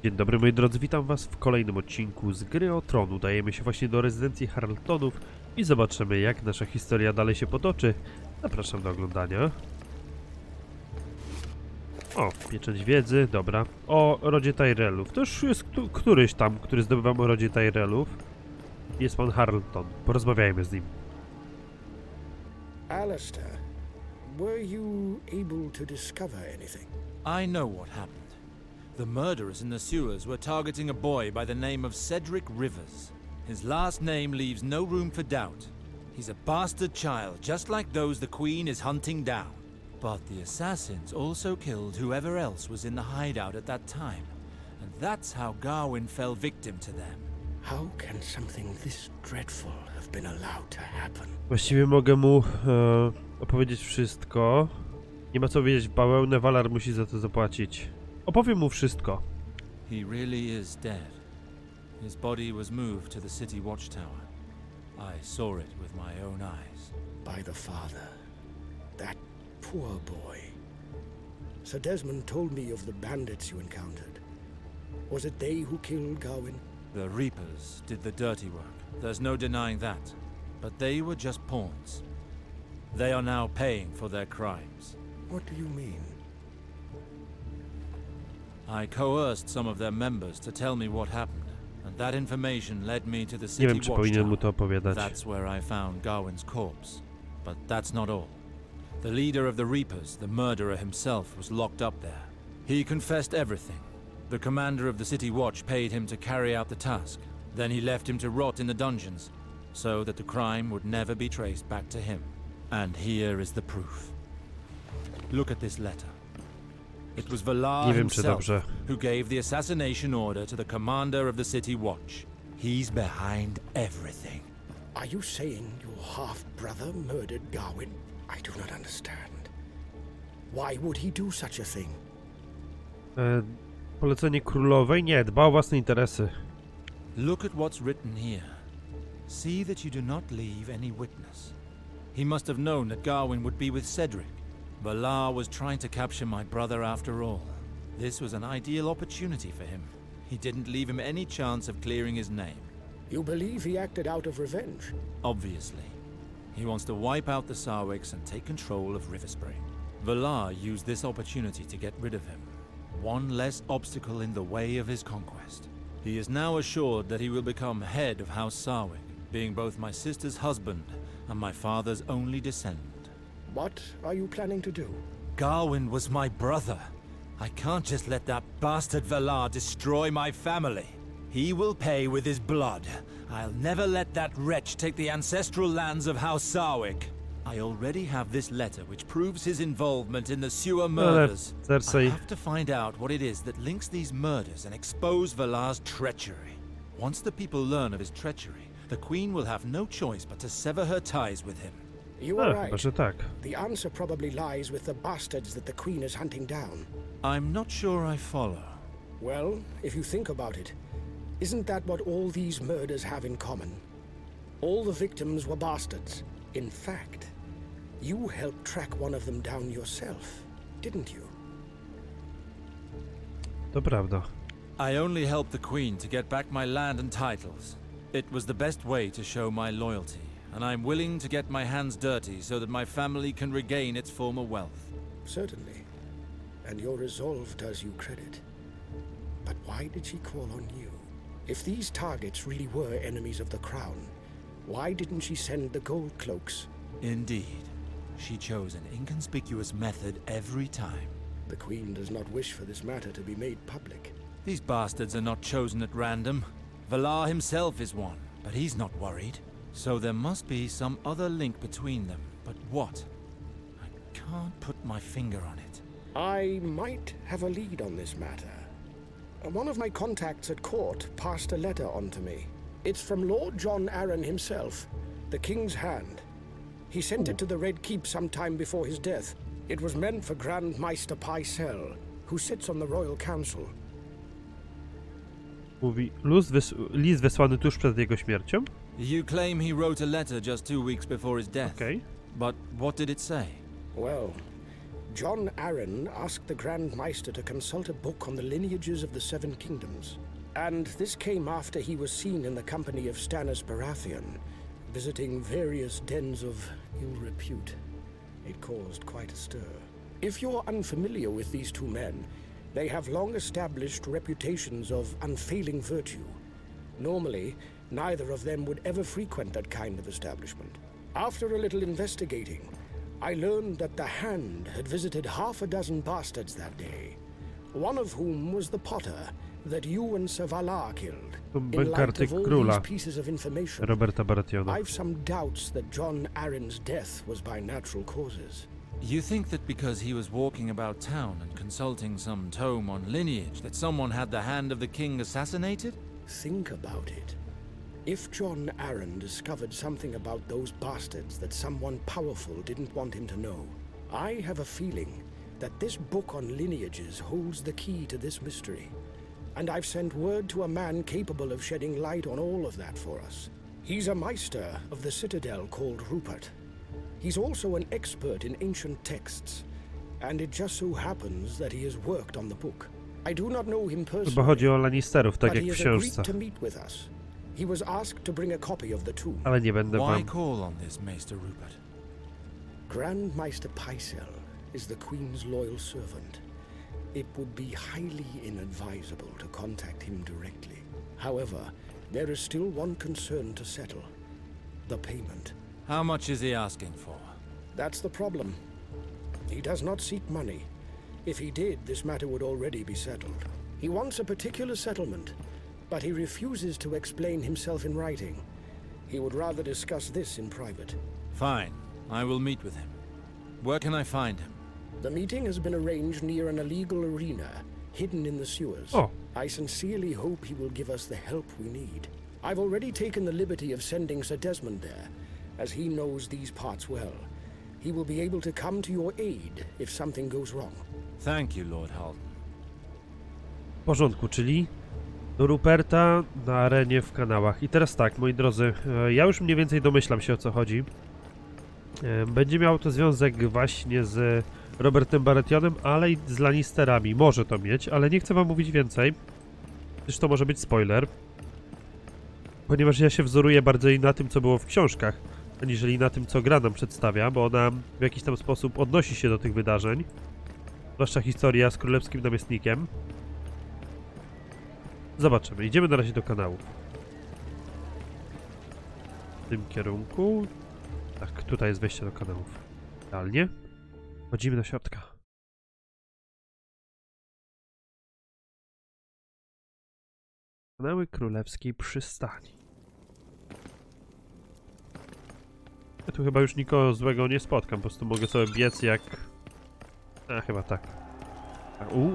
Dzień dobry moi drodzy, witam was w kolejnym odcinku z Gry o Tron. Udajemy się właśnie do rezydencji Harltonów i zobaczymy, jak nasza historia dalej się potoczy. Zapraszam do oglądania. O, pieczęć wiedzy, dobra. O rodzie Tyrellów. To już jest któryś tam, który zdobywam o rodzie Tyrellów. Jest pan Harlton. Porozmawiajmy z nim. Alistair, were you able to discover anything? I know what happened. The murderers in the sewers were targeting a boy by the name of Cedric Rivers. His last name leaves no room for doubt. He's a bastard child, just like those the Queen is hunting down. But the assassins also killed whoever else was in the hideout at that time. And that's how Gawain fell victim to them. How can something this dreadful have been allowed to happen? Właściwie mogę mu opowiedzieć wszystko. Nie ma co wiedzieć w bawełnę, Valar musi za to zapłacić. Opowiem mu wszystko. He really is dead. His body was moved to the city watchtower. I saw it with my own eyes. By the father. That poor boy. Sir Desmond told me of the bandits you encountered. Was it they who killed Gawain? The Reapers did the dirty work. There's no denying that. But they were just pawns. They are now paying for their crimes. What do you mean? I coerced some of their members to tell me what happened, and that information led me to the Nie city wiem, czy powinien mu watchtower. to opowiadać. That's where I found Gawain's corpse. But that's not all. The leader of the Reapers, the murderer himself, was locked up there. He confessed everything. The commander of the city watch paid him to carry out the task. Then he left him to rot in the dungeons, so that the crime would never be traced back to him. And here is the proof. Look at this letter. It was Valar Nie wiem, czy himself dobrze. who gave the assassination order to the commander of the city watch. He's behind everything. Are you saying your half-brother murdered Gawain? I do not understand. Why would he do such a thing? Polecenie królowej? Nie, dba o własne interesy. Look at what's written here. See that you do not leave any witness. He must have known that Gawain would be with Cedric. Valar was trying to capture my brother after all. This was an ideal opportunity for him. He didn't leave him any chance of clearing his name. You believe he acted out of revenge? Obviously. He wants to wipe out the Sarwiks and take control of Riverspring. Valar used this opportunity to get rid of him. One less obstacle in the way of his conquest. He is now assured that he will become head of House Sarwick, being both my sister's husband and my father's only descendant. What are you planning to do? Gawain was my brother. I can't just let that bastard Valar destroy my family. He will pay with his blood. I'll never let that wretch take the ancestral lands of House Sarwick. I already have this letter which proves his involvement in the sewer murders. I Cersei. have to find out what it is that links these murders and expose Valar's treachery. Once the people learn of his treachery, the Queen will have no choice but to sever her ties with him. You are Chyba, right. że tak. The answer probably lies with the bastards that the Queen is hunting down. I'm not sure I follow. Well, if you think about it, isn't that what all these murders have in common? All the victims were bastards. In fact, you helped track one of them down yourself, didn't you? To prawda. I only helped the Queen to get back my land and titles. It was the best way to show my loyalty, and I'm willing to get my hands dirty so that my family can regain its former wealth. Certainly. And your resolve does you credit. But why did she call on you? If these targets really were enemies of the Crown, why didn't she send the gold cloaks? Indeed. She chose an inconspicuous method every time. The Queen does not wish for this matter to be made public. These bastards are not chosen at random. Valar himself is one, but he's not worried. So there must be some other link between them. But what? I can't put my finger on it. I might have a lead on this matter. One of my contacts at court passed a letter on to me. It's from Lord John Arryn himself, the King's Hand. He sent it to the Red Keep sometime before his death. It was meant for Grand Maester Pycelle, who sits on the Royal Council. Mówi, list wysłany tuż przed jego śmiercią? You claim he wrote a letter just 2 weeks before his death. Okej. But what did it say? Well, John Arryn asked the Grand Maester to consult a book on the lineages of the Seven Kingdoms. And this came after he was seen in the company of Stannis Baratheon, visiting various dens of ill repute. It caused quite a stir. If you're unfamiliar with these two men, they have long established reputations of unfailing virtue. Normally, neither of them would ever frequent that kind of establishment. After a little investigating, I learned that the Hand had visited half a dozen bastards that day, one of whom was the Potter that you and Sir Valar killed. In light Bękarty of all króla these pieces of information, Roberta Baratheona. I've some doubts that John Arryn's death was by natural causes. You think that because he was walking about town and consulting some tome on lineage that someone had the hand of the king assassinated? Think about it. If John Arryn discovered something about those bastards that someone powerful didn't want him to know, I have a feeling that this book on lineages holds the key to this mystery. And I've sent word to a man capable of shedding light on all of that for us. He's a Maester of the Citadel called Rupert. He's also an expert in ancient texts, and it just so happens that he has worked on the book. I do not know him Bo personally, chodzi o Lannisterów, tak but jak he w has agreed książce. to meet with us. He was asked to bring a copy of the tomb. Ale nie będę Why wam... call on this Maester Rupert? Grand Maester Pycelle is the Queen's loyal servant. It would be highly inadvisable to contact him directly. However, there is still one concern to settle: the payment. How much is he asking for? That's the problem. He does not seek money. If he did, this matter would already be settled. He wants a particular settlement, but he refuses to explain himself in writing. He would rather discuss this in private. Fine, I will meet with him. Where can I find him? The meeting has been arranged near an illegal arena, hidden in the sewers. Oh. I sincerely hope he will give us the help we need. I've already taken the liberty of sending Sir Desmond there, as he knows these parts well. He will be able to come to your aid if something goes wrong. Thank you, Lord Halton. W porządku, czyli do Ruperta na arenie w kanałach. I teraz tak, moi drodzy, ja już mniej więcej domyślam się, o co chodzi. Będzie miał to związek właśnie z Robertem Baratheonem, ale i z Lannisterami. Może to mieć, ale nie chcę wam mówić więcej, gdyż to może być spoiler. Ponieważ ja się wzoruję bardziej na tym, co było w książkach, aniżeli na tym, co gra nam przedstawia, bo ona w jakiś tam sposób odnosi się do tych wydarzeń. Zwłaszcza historia z królewskim namiestnikiem. Zobaczymy. Idziemy na razie do kanału. W tym kierunku. Tak, tutaj jest wejście do kanałów. Idealnie. Wchodzimy do środka. Kanały królewskiej przystani. Ja tu chyba już nikogo złego nie spotkam, po prostu mogę sobie biec jak... A, chyba tak.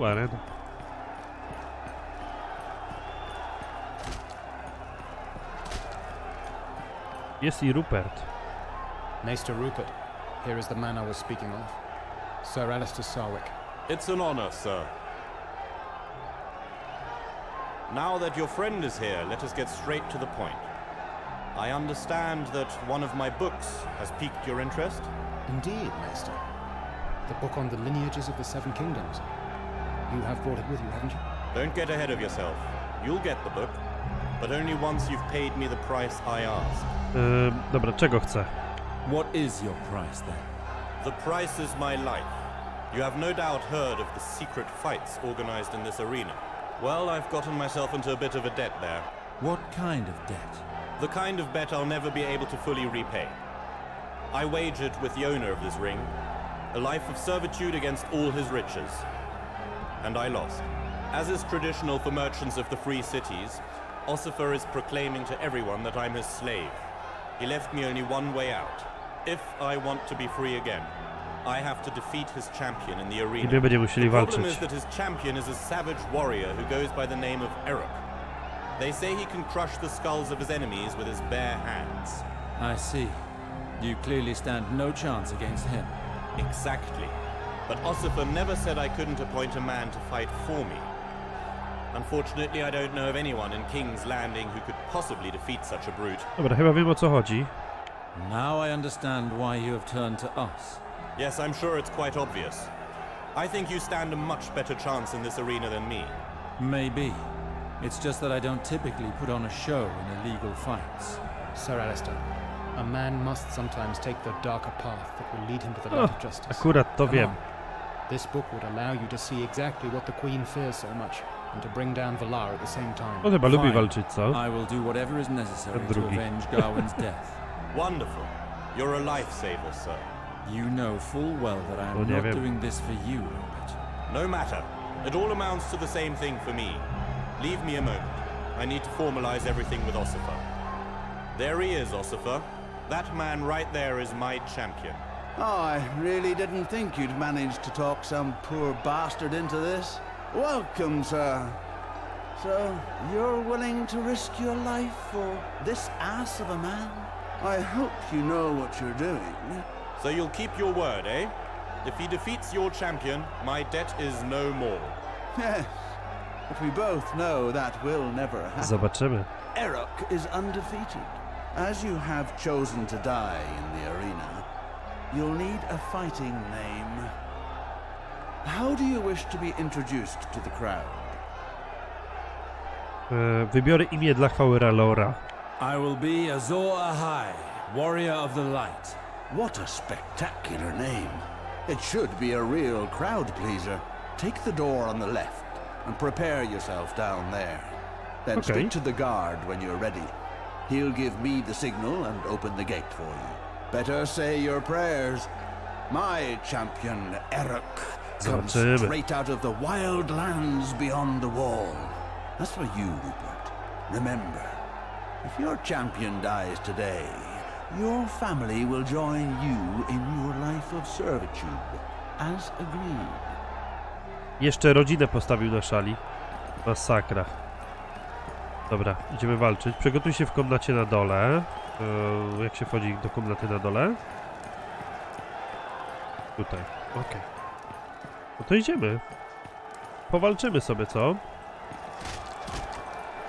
Arena. Jest i Rupert. Maester Rupert, here is the man I was speaking of. Sir Alistair Sarwick. It's an honor, sir. Now that your friend is here, let us get straight to the point. I understand that one of my books has piqued your interest? Indeed, Maester. The book on the lineages of the Seven Kingdoms. You have brought it with you, haven't you? Don't get ahead of yourself. You'll get the book, but only once you've paid me the price I asked. Dobra, czego chcę? What is your price then? The price is my life. You have no doubt heard of the secret fights organized in this arena. Well, I've gotten myself into a bit of a debt there. What kind of debt? The kind of bet I'll never be able to fully repay. I wagered with the owner of this ring a life of servitude against all his riches. And I lost. As is traditional for merchants of the free cities, Ossifer is proclaiming to everyone that I'm his slave. He left me only one way out. If I want to be free again, I have to defeat his champion in the I arena. my będziemy musieli The problem walczyć. is that his champion is a savage warrior who goes by the name of Eric. They say he can crush the skulls of his enemies with his bare hands. I see. You clearly stand no chance against him. Exactly. But Ossifer never said I couldn't appoint a man to fight for me. Unfortunately, I don't know of anyone in King's Landing who could possibly defeat such a brute. Dobra, chyba wiem, o co chodzi. Now I understand why you have turned to us. Yes, I'm sure it's quite obvious. I think you stand a much better chance in this arena than me. Maybe. It's just that I don't typically put on a show in illegal fights. Sir Alistair, a man must sometimes take the darker path that will lead him to the light of justice. Akurat to Come wiem. on. This book would allow you to see exactly what the Queen fears so much, and to bring down Valar at the same On time. chyba lubi Fine. walczyć, co? I will do whatever is necessary Ten to drugi. avenge Gawain's death. Wonderful. You're a lifesaver, sir. You know full well that I Oh, am nie not wiem. doing this for you, Rupert. No matter. It all amounts to the same thing for me. Leave me a moment. I need to formalize everything with Ossifer. There he is, Ossifer. That man right there is my champion. Oh, I really didn't think you'd manage to talk some poor bastard into this. Welcome, sir. So, you're willing to risk your life for this ass of a man? I hope you know what you're doing. So you'll keep your word, eh? If he defeats your champion, my debt is no more. Yes, but we both know that will never happen. Zobaczymy. Erok is undefeated. As you have chosen to die in the arena, you'll need a fighting name. How do you wish to be introduced to the crowd? Wybiorę imię dla chwały Ralora. I will be Azor Ahai, warrior of the light. What a spectacular name. It should be a real crowd pleaser. Take the door on the left and prepare yourself down there. Then Okay. speak to the guard when you're ready. He'll give me the signal and open the gate for you. Better say your prayers. My champion, Erok, comes Zobaczymy. straight out of the wild lands beyond the wall. As for you, Rupert, remember, if your champion dies today, your family will join you in your life of servitude, as agreed. Jeszcze rodzinę postawił na szali. Masakra. Dobra, idziemy walczyć. Przygotuj się w komnacie na dole. Jak się wchodzi do komnaty na dole? Tutaj, okej. No to idziemy. Powalczymy sobie, co?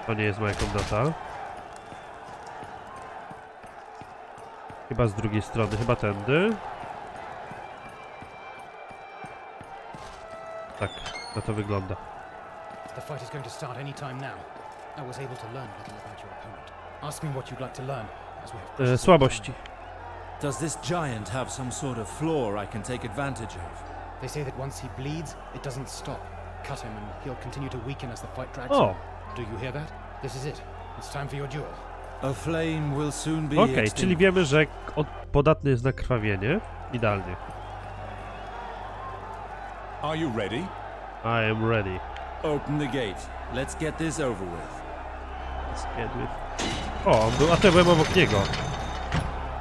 To nie jest moja komnata. Chyba z drugiej strony, chyba tędy. Tak, na to wygląda. The fight is going to start any time now. I was able to learn a little about your opponent. Ask me what you'd like to learn, as we have precious little Słabości. time. Does this giant have some sort of flaw I can take advantage of? They say that once he bleeds, it doesn't stop. Cut him and he'll continue to weaken as the fight drags O! on. Do you hear that? This is it. It's time for your duel. A flame will soon be Okej, czyli extinguished. wiemy, że podatny jest na krwawienie. Idealnie. Are you ready? I am ready. Open the gate. Let's get this over with. O, on był, a to byłem obok niego.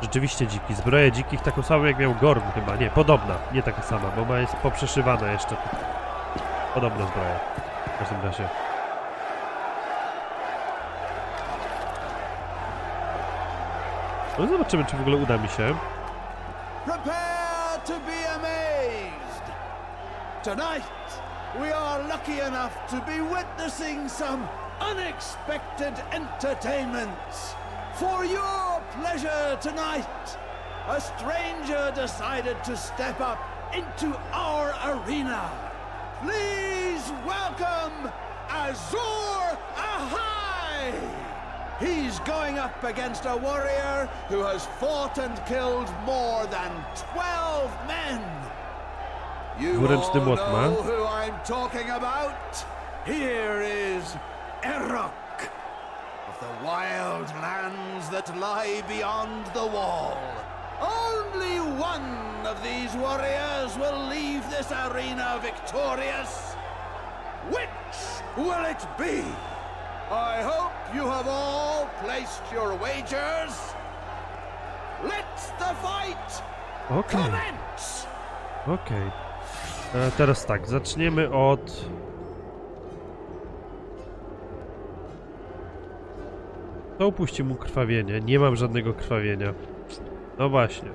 Rzeczywiście dziki. Zbroja dzikich taką samą jak miał Gorn chyba. Nie, podobna. Nie taka sama, bo ma jest poprzeszywana jeszcze. Podobna zbroja. W każdym razie. No zobaczymy, czy w ogóle uda mi się. Prepare to be amazed! Tonight, we are lucky enough to be witnessing some unexpected entertainments. For your pleasure tonight, a stranger decided to step up into our arena. Please welcome Azor Ahai! He's going up against a warrior who has fought and killed more than 12 men. You Dwuręczny all młot ma. know who I'm talking about? Here is Erok of the wild lands that lie beyond the wall. Only one of these warriors will leave this arena victorious. Which will it be? I hope you have all placed your wagers. Let the fight Okej, commence! okej. Teraz tak, zaczniemy od... To upuści mu krwawienie. Nie mam żadnego krwawienia. No właśnie.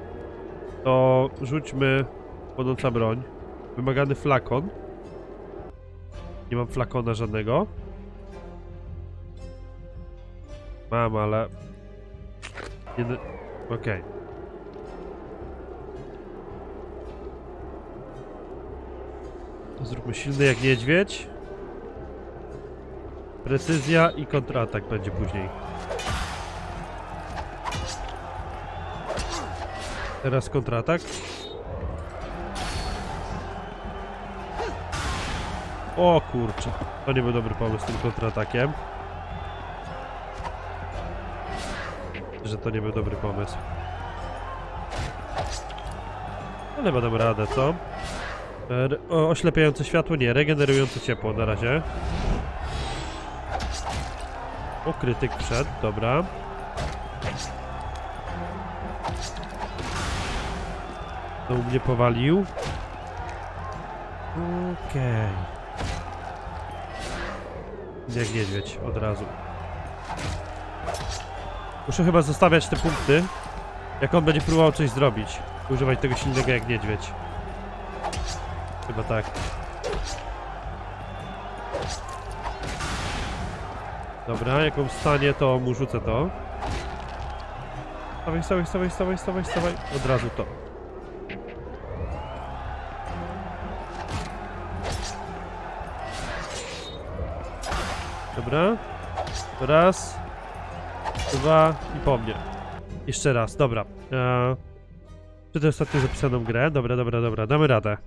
To rzućmy płonąca broń. Wymagany flakon. Nie mam flakona żadnego. Mam, ale... Okej. Zróbmy silny jak niedźwiedź. Precyzja i kontratak będzie później. Teraz kontratak. O kurczę, to nie był dobry pomysł z tym kontratakiem. Że to nie był dobry pomysł. Ale będę radę, co? Oślepiające światło? Nie, regenerujące ciepło na razie. O, krytyk wszedł, dobra. To mnie powalił. Okej. Jak niedźwiedź, od razu. Muszę chyba zostawiać te punkty. Jak on będzie próbował coś zrobić. Używać tego silnego jak niedźwiedź. Chyba tak. Dobra, jak on wstanie, to mu rzucę to. Stawaj. Od razu to. Dobra. Raz. Dwa i po mnie. Jeszcze raz, dobra. Czy to ostatnio zapisaną grę? Dobra. Damy radę.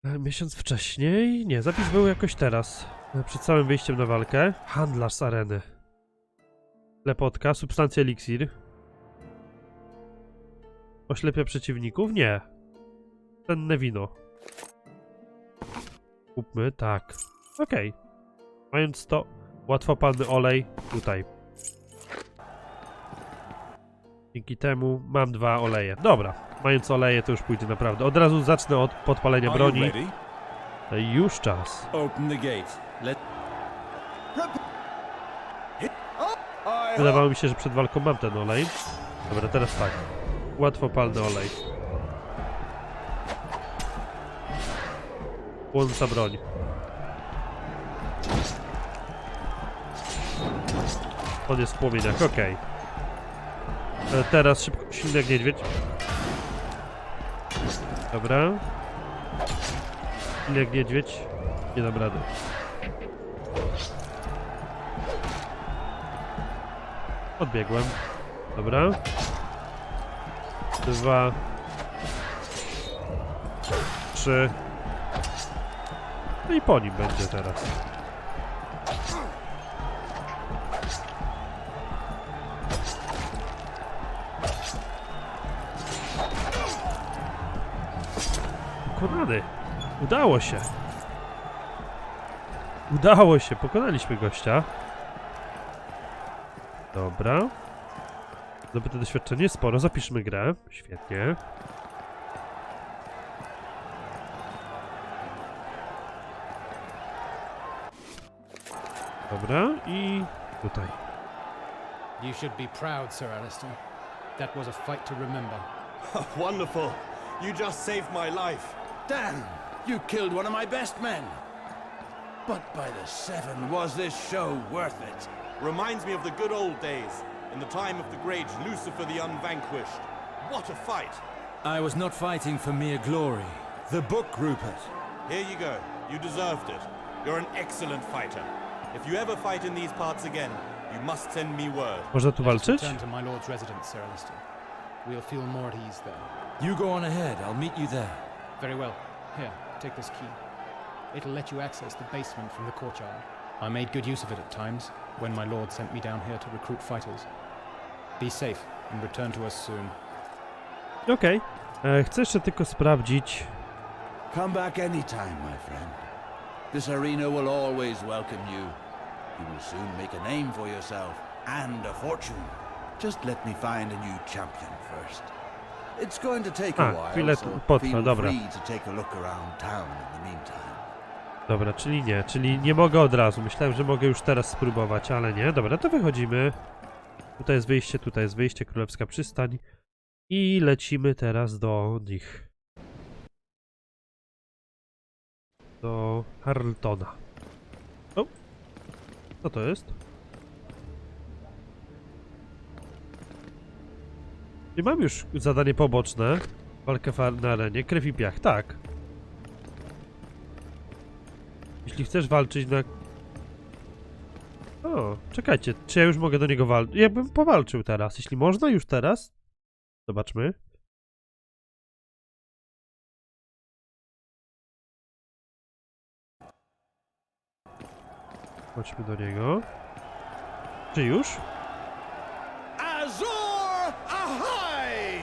Miesiąc wcześniej? Nie, zapis był jakoś teraz. Przed samym wyjściem na walkę. Handlarz z areny. Lepotka, substancja eliksir. Oślepia przeciwników? Nie. Cenne wino. Kupmy, tak. Okej. Mając to, łatwopalny olej tutaj. Dzięki temu mam 2 oleje. Dobra, mając oleje to już pójdzie naprawdę. Od razu zacznę od podpalenia Are you broni. ready? Już czas. Open the gate. Let Wydawało mi się, że przed walką mam ten olej. Dobra, teraz tak. Łatwopalny olej. Płonąca broń. On jest w płomieniach, okej. Teraz szybko, silny jak niedźwiedź. Dobra. Silny jak niedźwiedź. Nie dam rady. Odbiegłem. Dobra. 2. 3. No i po nim będzie teraz. Pokonany. Udało się. Udało się. Pokonaliśmy gościa. Dobra. Zdobyte doświadczenie sporo. Zapiszmy grę. Świetnie. Dobra. I tutaj. You should be proud, Sir Alistair. That was a fight to remember. Wonderful. You just saved my life. Damn, you killed one of my best men. But by the seven, was this show worth it? Reminds me of the good old days, in the time of the great Lucifer the Unvanquished. What a fight! I was not fighting for mere glory. The book, Rupert. Here you go. You deserved it. You're an excellent fighter. If you ever fight in these parts again, you must send me word. Można tu Let's walczyć? return to my lord's residence, Sir Alistair. We'll feel more at ease there. You go on ahead. I'll meet you there. Very well. Here, take this key. It'll let you access the basement from the courtyard. I made good use of it at times, when my lord sent me down here to recruit fighters. Be safe and return to us soon. Okej. Chcę jeszcze tylko sprawdzić. Come back anytime, my friend. This arena will always welcome you. You will soon make a name for yourself and a fortune. Just let me find a new champion first. It's going to take a while, chwilę so potrwa, feel dobra. free to take a look around town in the meantime. Dobra, czyli nie mogę od razu. Myślałem, że mogę już teraz spróbować, ale nie. Dobra, to wychodzimy. Tutaj jest wyjście, Królewska Przystań. I lecimy teraz do nich. Do Harltona. O! Co to jest? I mam już zadanie poboczne. Walkę na arenie. Krew i piach, tak. Jeśli chcesz walczyć na... O, czekajcie, czy ja już mogę do niego walczyć? Ja bym powalczył teraz. Jeśli można już teraz? Zobaczmy. Chodźmy do niego. Czy już? Azor ahoy!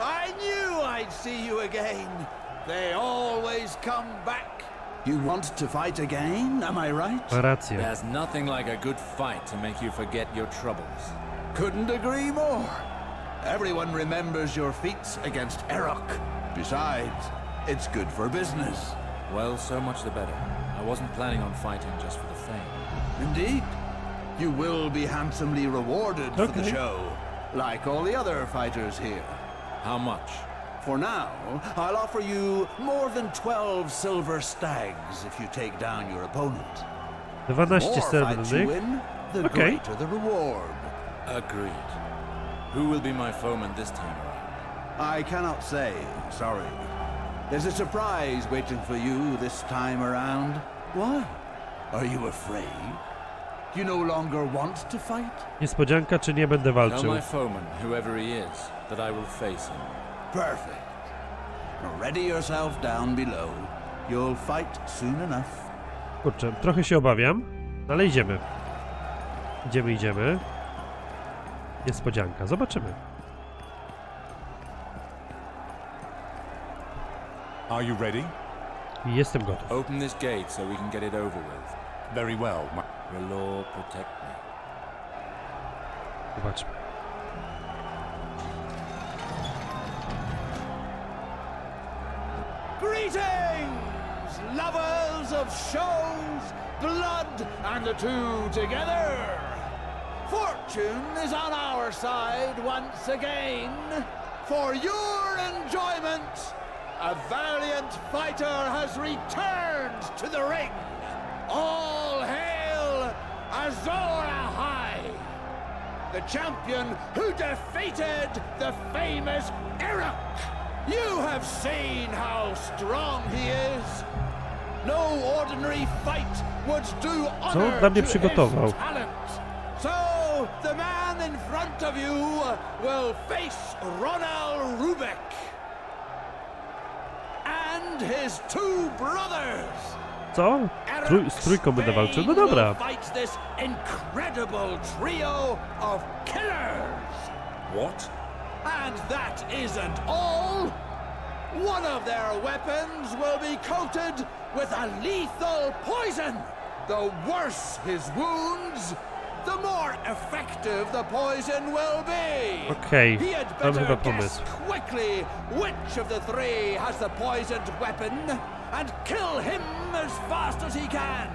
I knew I'd see you again. They always come back. You want to fight again, am I right? Ma rację. There's nothing like a good fight to make you forget your troubles. Couldn't agree more. Everyone remembers your feats against Erok. Besides, it's good for business. Well, so much the better. I wasn't planning on fighting just for the fame. Indeed. You will be handsomely rewarded for the Okay. show, like all the other fighters here. How much? For now, I'll offer you more than 12 silver stags if you take down your opponent. 12 More fights you srebrnych. win, the Okay. greater the reward. Agreed. Who will be my foeman this time around? I cannot say, sorry. There's a surprise waiting for you this time around. Why? Are you afraid? You no longer want to fight? Niespodzianka, czy nie będę Tell walczył? my foeman, whoever he is, that I will face him. Perfect. Now ready yourself down below. You'll fight soon enough. Kurczę, trochę się obawiam, ale idziemy. Idziemy. Niespodzianka, zobaczymy. Are you ready? Jestem gotów. Open this gate so we can get it over with. Very well. Your Lord protect me. Zobaczmy. Greetings, lovers of shows, blood, and the two together. Fortune is on our side once again. For your enjoyment, a valiant fighter has returned to the ring. All hail Azor Ahai, the champion who defeated the famous Erok. You have seen how strong he is. No ordinary fight would do Co on honor dla mnie to przygotował? his talent. So the man in front of you will face Ronald Rubek and his two brothers. Co? Z trójką będę walczył? No dobra. Fight this incredible trio of killers. What? And that isn't all. One of their weapons will be coated with a lethal poison. The worse his wounds, the more effective the poison will be. Okej, He had mam chyba better guess pomysł. quickly which of the three has the poisoned weapon and kill him as fast as he can.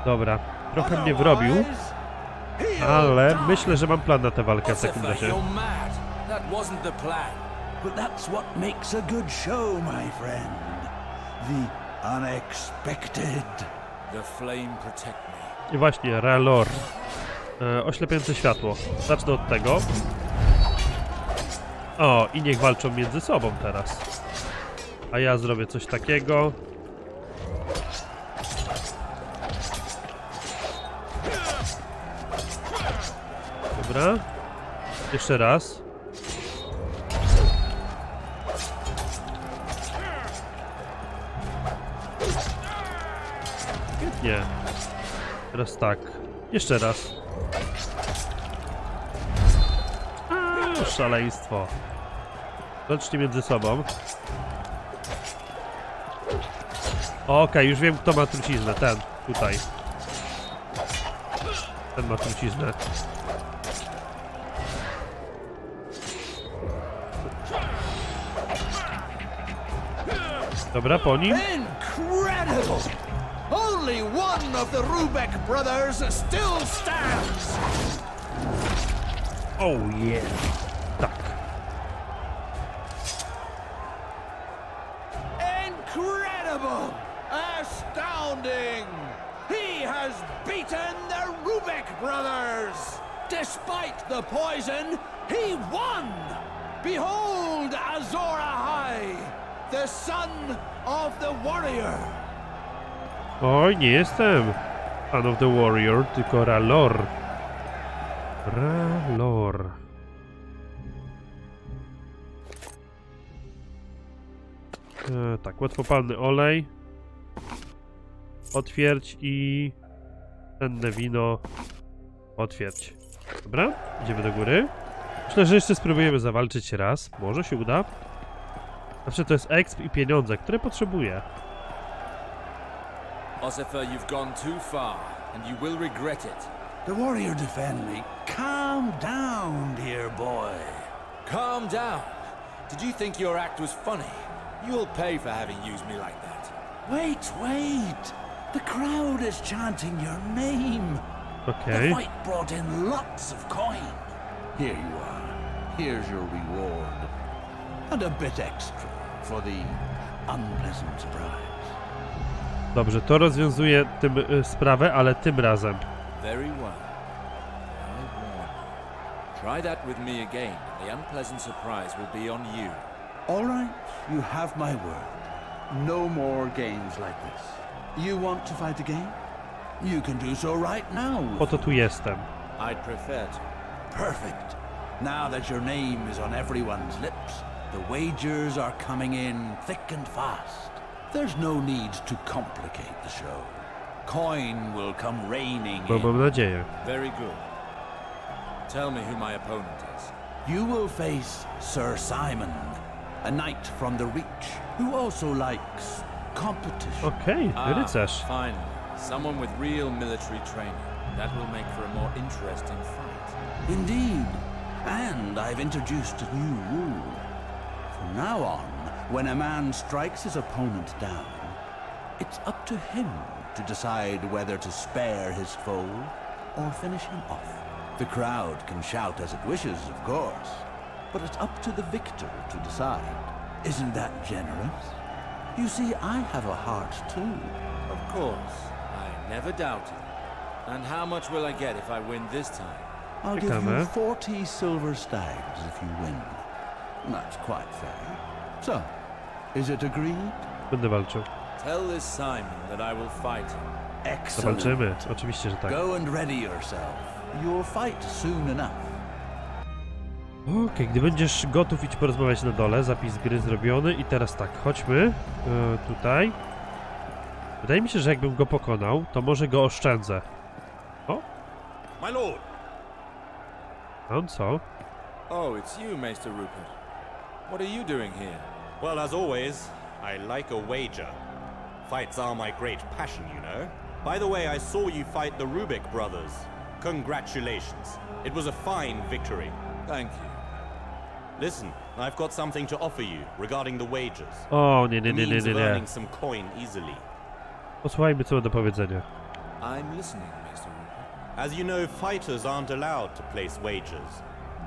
Dobra, trochę mnie wrobił, Otherwise, he'll ale die. myślę, że mam plan na tę walkę w takim Ossifer, razie. you're mad. That wasn't the plan. But that's what makes a good show, my friend. The unexpected. The flame protect me. I właśnie, Ralor. Oślepiające światło. Zacznę od tego. O, i niech walczą między sobą teraz. A ja zrobię coś takiego. Dobra. Jeszcze raz. Świetnie. Teraz tak. Jeszcze raz. Szaleństwo. Walczcie między sobą. Okej, już wiem, kto ma truciznę. Ten, tutaj. Ten ma truciznę. Dobra, po nim. Incredible! Only one of the Rubek brothers still stands. Oh yeah. Tak. Incredible! Astounding! He has beaten the Rubek brothers! Despite the poison, he won! Behold Azor Ahai, the son of the warrior. Oj, nie jestem Son of the Warrior, tylko Ralor. Ralor. Tak, łatwopalny olej. Otwierdź i cenne wino. Otwierdź. Dobra, idziemy do góry. Myślę, że jeszcze spróbujemy zawalczyć raz. Może się uda. Zawsze to jest exp i pieniądze, które potrzebuję. Ossifer, you've gone too far, and you will regret it. The warrior defend me. Calm down, dear boy. Calm down. Did you think your act was funny? You'll pay for having used me like that. Wait. The crowd is chanting your name. Okej. The fight brought in lots of coin. Here you are. Here's your reward. And a bit extra for the unpleasant surprise. Dobrze, to rozwiązuje tym sprawę, ale tym razem. Very well. I warn you. Try that with me again, and the unpleasant surprise will be on you. All right, you have my word. No more games like this. You want to fight again? You can do so right now. Po to tu jestem. I'd prefer to. Perfect. Now that your name is on everyone's lips, the wagers are coming in thick and fast. There's no need to complicate the show. Coin will come raining Bo mam in. nadzieję. Very good. Tell me who my opponent is. You will face Sir Simon, a knight from the Reach, who also likes competition. Okej, rycerz. Finally. Someone with real military training. That will make for a more interesting fight. Indeed. And I've introduced a new rule. From now on, when a man strikes his opponent down, it's up to him to decide whether to spare his foe or finish him off. The crowd can shout as it wishes, of course, but it's up to the victor to decide. Isn't that generous? You see, I have a heart too. Of course. I never doubted. And how much will I get if I win this time? I'll give you Ciekawe. 40 silver stags if you win. That's quite fair. So, is it agreed? Będę walczył. Tell this Simon that I will fight him. Excellent. Zobaczymy. Oczywiście, że tak. Go and ready yourself. You'll fight soon enough. Okej, gdy będziesz gotów, idź porozmawiać na dole. Zapis gry zrobiony. I teraz tak, chodźmy tutaj. Wydaje mi się, że jakbym go pokonał, to może go oszczędzę. My lord! A on co? Oh, it's you, Maester Rupert. What are you doing here? Well, as always, I like a wager. Fights are my great passion, you know. By the way, I saw you fight the Rubik brothers. Congratulations. It was a fine victory. Thank you. Listen, I've got something to offer you regarding the wagers. O, nie, The nie, nie, nie, means nie, of nie. earning some coin easily. Posłuchajmy, co ma do powiedzenia. I'm listening, Maester Rupert. As you know, fighters aren't allowed to place wagers.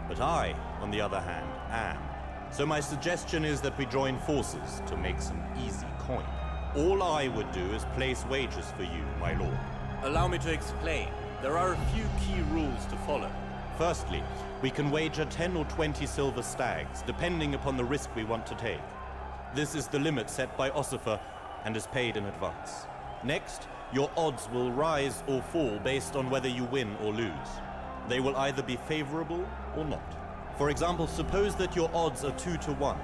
But I, on the other hand, am. So my suggestion is that we join forces to make some easy coin. All I would do is place wagers for you, my lord. Allow me to explain. There are a few key rules to follow. Firstly, we can wager 10 or 20 silver stags, depending upon the risk we want to take. This is the limit set by Ossifer and is paid in advance. Next, your odds will rise or fall based on whether you win or lose. They will either be favorable or not. For example, suppose that your odds are 2 to 1.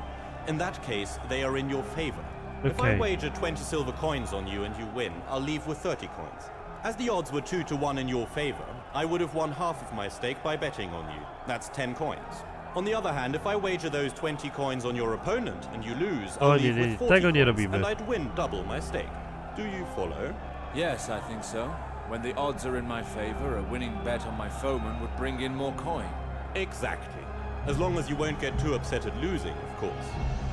In that case, they are in your favor. If I Okay. wager 20 silver coins on you and you win, I'll leave with 30 coins. As the odds were 2 to 1 in your favor, I would have won half of my stake by betting on you. That's 10 coins. On the other hand, if I wager those 20 coins on your opponent and you lose, O, I'll nie, leave nie, with nie, 40 tego nie coins robimy. and I'd win double my stake. Do you follow? Yes, I think so. When the odds are in my favor, a winning bet on my foeman would bring in more coin. Exactly. As long as you won't get too upset at losing, of course.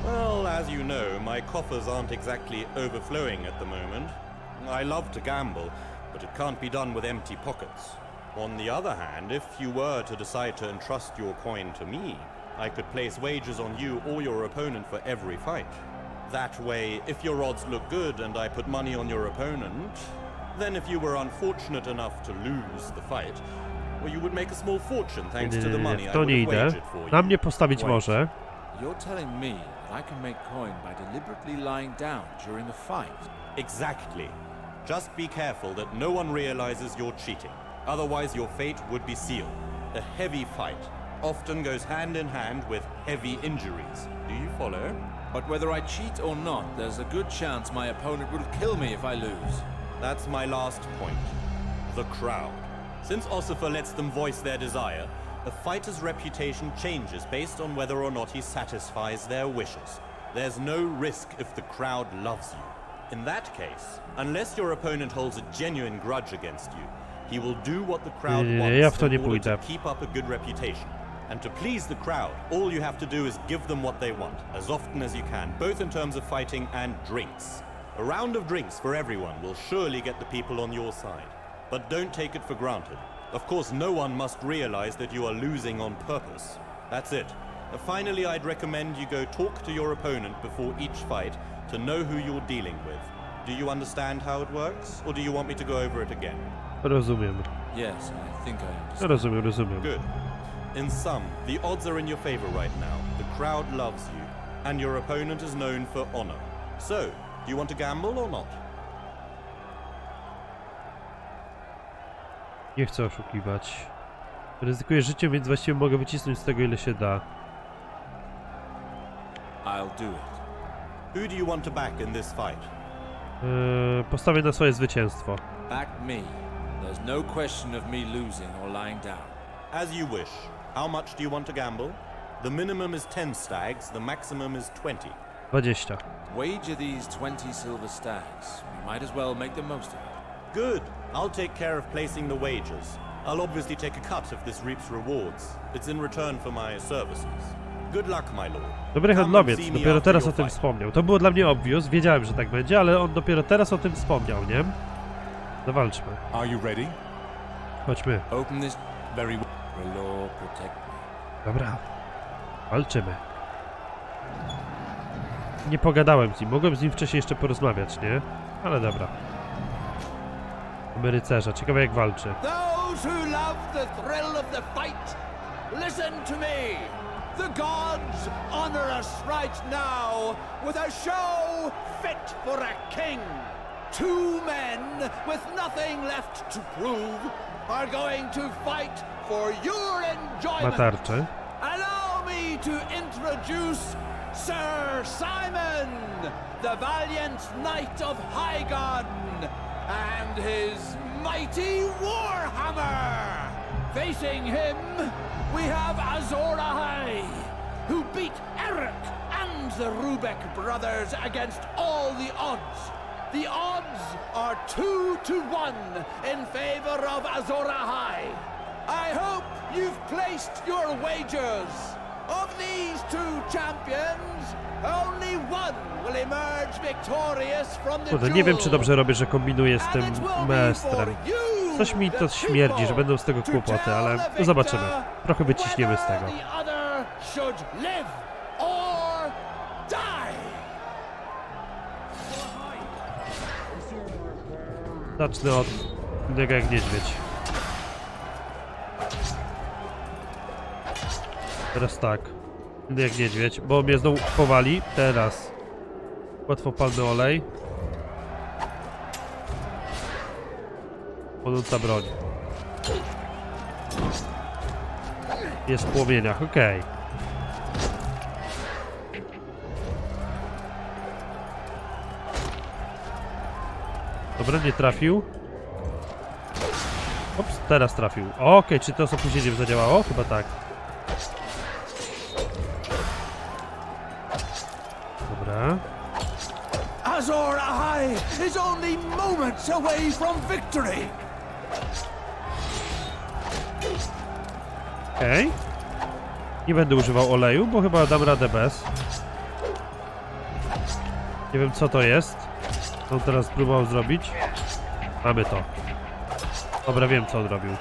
Well, as you know, my coffers aren't exactly overflowing at the moment. I love to gamble, but it can't be done with empty pockets. On the other hand, if you were to decide to entrust your coin to me, I could place wagers on you or your opponent for every fight. That way, if your odds look good and I put money on your opponent, then if you were unfortunate enough to lose the fight, well, you would make a small fortune thanks to the money I W to would nie have idę. wagered for you. Na mnie postawić Wait. może. you're telling me that I can make coin by deliberately lying down during a fight? Exactly. Just be careful that no one realizes you're cheating. Otherwise, your fate would be sealed. A heavy fight often goes hand in hand with heavy injuries. Do you follow? But whether I cheat or not, there's a good chance my opponent will kill me if I lose. That's my last point. The crowd. Since Ossifer lets them voice their desire, a fighter's reputation changes based on whether or not he satisfies their wishes. There's no risk if the crowd loves you. In that case, unless your opponent holds a genuine grudge against you, he will do what the crowd ja w wants to nie in order pójdę. to keep up a good reputation. And to please the crowd, all you have to do is give them what they want, as often as you can, both in terms of fighting and drinks. A round of drinks for everyone will surely get the people on your side. But don't take it for granted. Of course, no one must realize that you are losing on purpose. That's it. Finally, I'd recommend you go talk to your opponent before each fight to know who you're dealing with. Do you understand how it works, or do you want me to go over it again? Rozumiem. Yes, I think I understand. Rozumiem. Good. In sum, the odds are in your favor right now. The crowd loves you, and your opponent is known for honor. So, do you want to gamble or not? Nie chcę oszukiwać. Ryzykuję życiem, więc właściwie mogę wycisnąć z tego ile się da. I'll do it. Who do you want to back in this fight? Postawię na swoje zwycięstwo. Back me. There's no question of me losing or lying down. As you wish. How much do you want to gamble? The minimum is 10 stags, the maximum is 20. 20. Wager these 20 silver stags. We might as well make the most of it. Good. I'll take care of placing the wagers. I'll obviously take a cut if this reaps rewards. It's in return for my services. Good luck, my lord. Dobry Come handlowiec, and see me dopiero after teraz your o tym fight. wspomniał. To było dla mnie obvious, wiedziałem, że tak będzie, ale on dopiero teraz o tym wspomniał, nie? Zawalczmy. Are you ready? Chodźmy. Open this very well. Lord, protect me. Dobra. Walczymy. Nie pogadałem z nim. Mogłem z nim wcześniej jeszcze porozmawiać, nie? Ale dobra. Mamy rycerza. Ciekawe jak walczy. Those who love the thrill of the fight, listen to me. The gods honor us right now with a show fit for a king. Two men with nothing left to prove are going to fight for your Ma enjoyment. tarczę. Allow me to introduce Sir Simon, the valiant knight of Highgarden, and his mighty warhammer. Facing him, we have Azor Ahai, who beat Eric and the Rubek brothers against all the odds. The odds are 2-1 in favor of Azor Ahai. I hope you've placed your wagers. Of these two champions, only one will emerge victorious from the Kurde, duel. nie wiem czy dobrze robię, że kombinuję z And tym it will be maestrem. for you, Coś mi to the śmierdzi, że people, będą z tego to kłopoty, tell ale the zobaczymy. victor Trochę wyciśniemy z tego. whether the other should live or die. Zacznę od innego jak niedźwiedź. Teraz tak. Inny jak niedźwiedź, bo mnie znowu powali. Teraz. Łatwopalny olej. Płonąca broń. Jest w płomieniach, okej. Dobra, nie trafił. Ops, teraz trafił. Okej, czy to z opóźnieniem zadziałało? Chyba tak. Dobra. Azor Ahai is only moments away from victory. Okej. Nie będę używał oleju, bo chyba dam radę bez. Nie wiem co to jest. Co on teraz próbował zrobić. Mamy to. Dobra, wiem co on robił.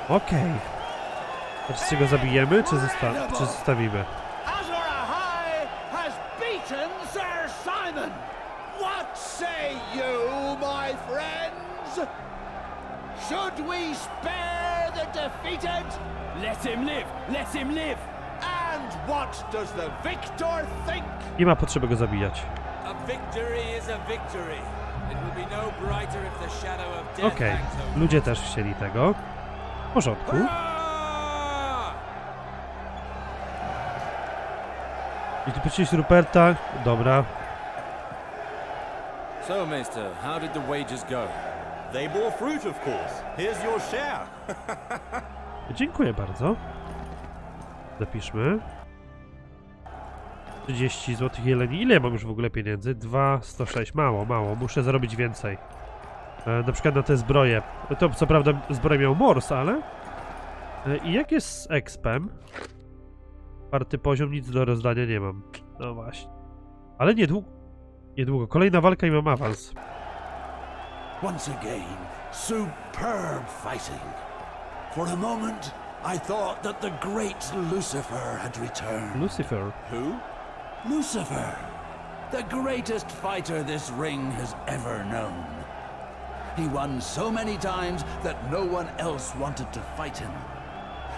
Okej. Czy go zabijemy, czy zostawimy? Azor Ahai has beaten Sir Simon. What say you, my friends? Should we spare the defeated? Let him live! Let him live! And And what does the victor think? Nie ma potrzeby go zabijać. A victory is a victory. It will be no brighter if the shadow of death Okej, hangs over. ludzie też chcieli tego. W porządku. Hurrah! I ty puściłeś Ruperta. Dobra. So, Maester, how did the wages go? They bore fruit, of course. Here's your share. Dziękuję bardzo. Zapiszmy. 30 złotych jeleni. Ile ja mam już w ogóle pieniędzy? 106. Mało, mało. Muszę zarobić więcej. Na przykład na te zbroje. To co prawda zbroję miał Mors, ale... I jak jest z expem? 4. poziom, nic do rozdania nie mam. No właśnie. Ale niedługo. Niedługo. Kolejna walka i mam awans. Once again, superb fighting. For a moment, I thought that the great Lucifer had returned. Lucifer. Who? Lucifer, the greatest fighter this ring has ever known. He won so many times that no one else wanted to fight him.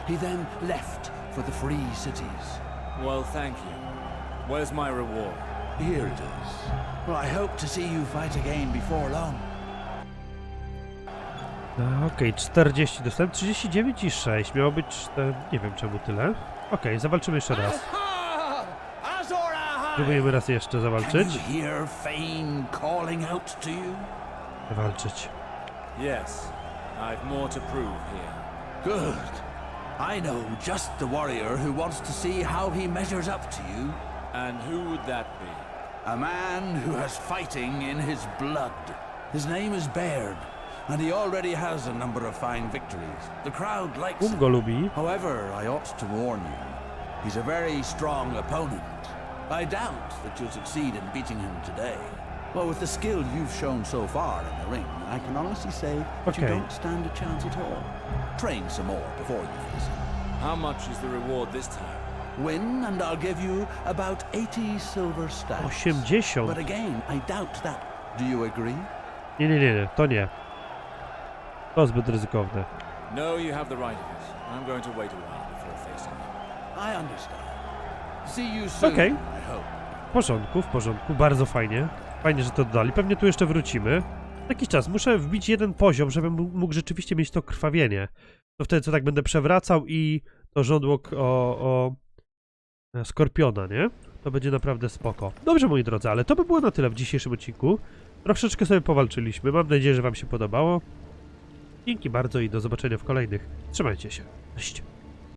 He then left for the free cities. Well, thank you. Where's my reward? Here it is. Well, I hope to see you fight again before long. Okej, 40. Dostałem 39 i 6. Miało być 4... Nie wiem czemu tyle. Okej, zawalczymy jeszcze raz. Azor Ahai! Próbujemy raz jeszcze Can zawalczyć. you hear Fame calling out to you? Walczyć. Yes. I've more to prove here. Good. I know just the warrior who wants to see how he measures up to you. And who would that be? A man who has fighting in his blood. His name is Baird, and he already has a number of fine victories. The crowd likes him. Go lubi. However, I ought to warn you, he's a very strong opponent. I doubt that you'll succeed in beating him today. Well, with the skill you've shown so far in the ring, I can honestly say that you Okay. don't stand a chance at all. Train some more before you face him. How much is the reward this time? Win, and I'll give you about 80 silver stacks. 80. But again, I doubt that. Do you agree? Nie, to nie. To zbyt ryzykowne. No, you have the right of it. I'm going to wait a while before facing you. I understand. See you soon, Okay. I hope. W porządku, bardzo fajnie. Fajnie, że to dodali. Pewnie tu jeszcze wrócimy. Jakiś czas. Muszę wbić jeden poziom, żebym mógł rzeczywiście mieć to krwawienie. To wtedy co tak będę przewracał i to żądło o Skorpiona, nie? To będzie naprawdę spoko. Dobrze, moi drodzy, ale to by było na tyle w dzisiejszym odcinku. Troszeczkę sobie powalczyliśmy. Mam nadzieję, że wam się podobało. Dzięki bardzo i do zobaczenia w kolejnych. Trzymajcie się. Cześć.